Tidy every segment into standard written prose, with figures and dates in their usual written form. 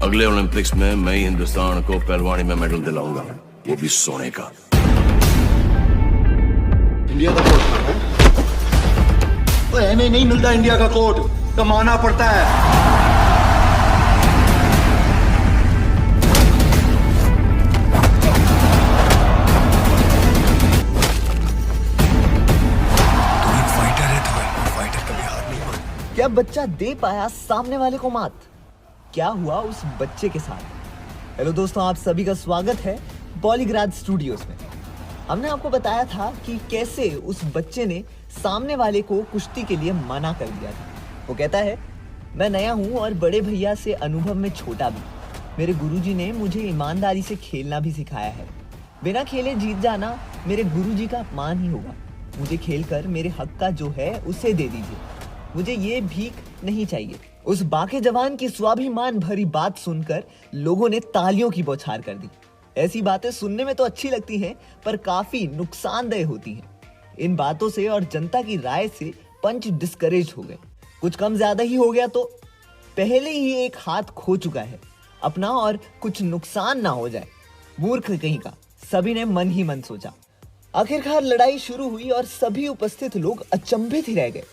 अगले ओलंपिक्स में मैं ही हिंदुस्तान को पहलवानी में मेडल दिलाऊंगा, वो भी सोने का। इंडिया का कोड है? तो हमें नहीं मिलता इंडिया का कोड, कमाना पड़ता है। तू एक फाइटर है, तो फाइटर कभी हार नहीं मानता। क्या बच्चा दे पाया सामने वाले को मात? क्या हुआ उस बच्चे के साथ? हेलो दोस्तों, आप सभी का स्वागत है बॉलीग्राज स्टूडियोज में। हमने आपको बताया था कि कैसे उस बच्चे ने सामने वाले को कुश्ती के लिए मना कर दिया था। वो कहता है, मैं नया हूँ और बड़े भैया से अनुभव में छोटा भी। मेरे गुरुजी ने मुझे ईमानदारी से खेलना भी सिखाया है। बिना खेले जीत जाना मेरे गुरुजी का अपमान ही होगा। मुझे खेलकर मेरे हक का जो है उसे दे दीजिए, मुझे ये भीख नहीं चाहिए। उस बाके जवान की स्वाभिमान भरी बात सुनकर लोगों ने तालियों की बौछार कर दी। ऐसी बातें सुनने में तो अच्छी लगती हैं, पर काफी नुकसानदेह होती हैं। इन बातों से और जनता की राय से पंच डिस्करेज हो गए। कुछ कम ज्यादा ही हो गया तो पहले ही एक हाथ खो चुका है अपना, और कुछ नुकसान ना हो जाए। मूर्ख कहीं का, सभी ने मन ही मन सोचा। आखिरकार लड़ाई शुरू हुई और सभी उपस्थित लोग अचंभित ही रह गए।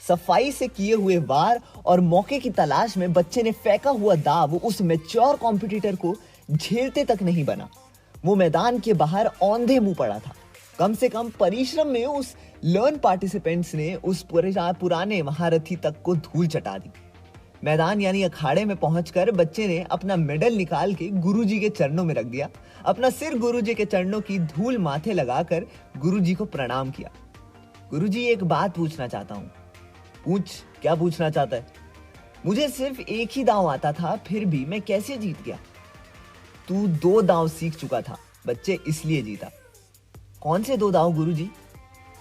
सफाई से किए हुए वार और मौके की तलाश में बच्चे ने फेंका हुआ दाव उस मैच्योर कॉम्पिटिटर को झेलते तक नहीं बना। वो मैदान के बाहर औंधे मुंह पड़ा था। कम से कम परिश्रम में उस लर्न पार्टिसिपेंट्स ने उस पुराने महारथी तक को धूल चटा दी। मैदान यानी अखाड़े में पहुंचकर बच्चे ने अपना मेडल निकाल के गुरुजी के चरणों में रख दिया। अपना सिर गुरुजी के चरणों की धूल माथे लगाकर गुरुजी को प्रणाम किया। गुरुजी, एक बात पूछना चाहता हूँ। पूछ, क्या पूछना चाहता है? मुझे सिर्फ एक ही दांव आता था, फिर भी मैं कैसे जीत गया? तू 2 दांव सीख चुका था बच्चे, इसलिए जीता। कौन से 2 दांव गुरुजी?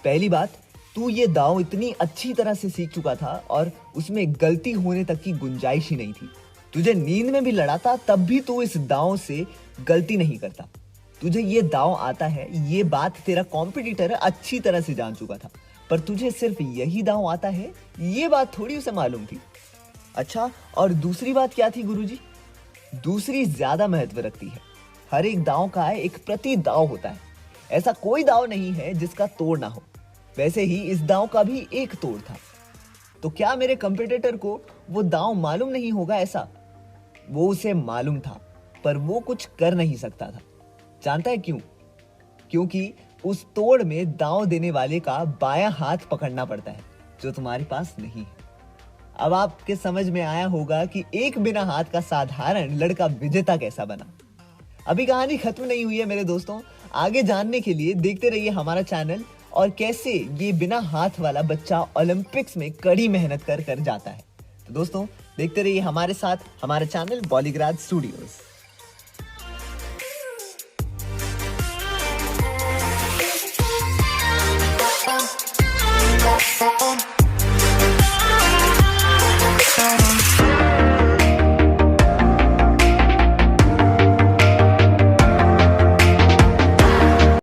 पहली बात, तू ये दांव इतनी अच्छी तरह से सीख चुका था और उसमें गलती होने तक की गुंजाइश ही नहीं थी। तुझे नींद में भी लड़ाता तब भी तू इस दांव से गलती नहीं करता। तुझे ये दांव आता है, ये बात तेरा कॉम्पिटिटर अच्छी तरह से जान चुका था, पर तुझे सिर्फ यही दांव आता है, ये बात थोड़ी उसे मालूम थी। अच्छा, और दूसरी बात क्या थी गुरुजी? दूसरी ज्यादा महत्व रखती है। हर एक दांव का एक प्रति दांव होता है। ऐसा कोई दांव नहीं है जिसका तोड़ ना हो। वैसे ही इस दांव का भी एक तोड़ था। तो क्या मेरे कंपटीटर को वो दांव मालूम नहीं होगा? ऐसा वो उसे मालूम था, पर वो कुछ कर नहीं सकता था। जानता है क्यों? क्योंकि उस तोड़ में दांव देने वाले का बायां हाथ पकड़ना पड़ता है, जो तुम्हारे पास नहीं है। अब आपके समझ में आया होगा कि एक बिना हाथ का साधारण लड़का विजेता कैसा बना। अभी कहानी खत्म नहीं हुई है मेरे दोस्तों। आगे जानने के लिए देखते रहिए हमारा चैनल, और कैसे ये बिना हाथ वाला बच्चा ओलंपिक्स में कड़ी मेहनत कर जाता है। तो दोस्तों, देखते रहिए हमारे साथ हमारा चैनल बॉलीग्राज स्टूडियोज।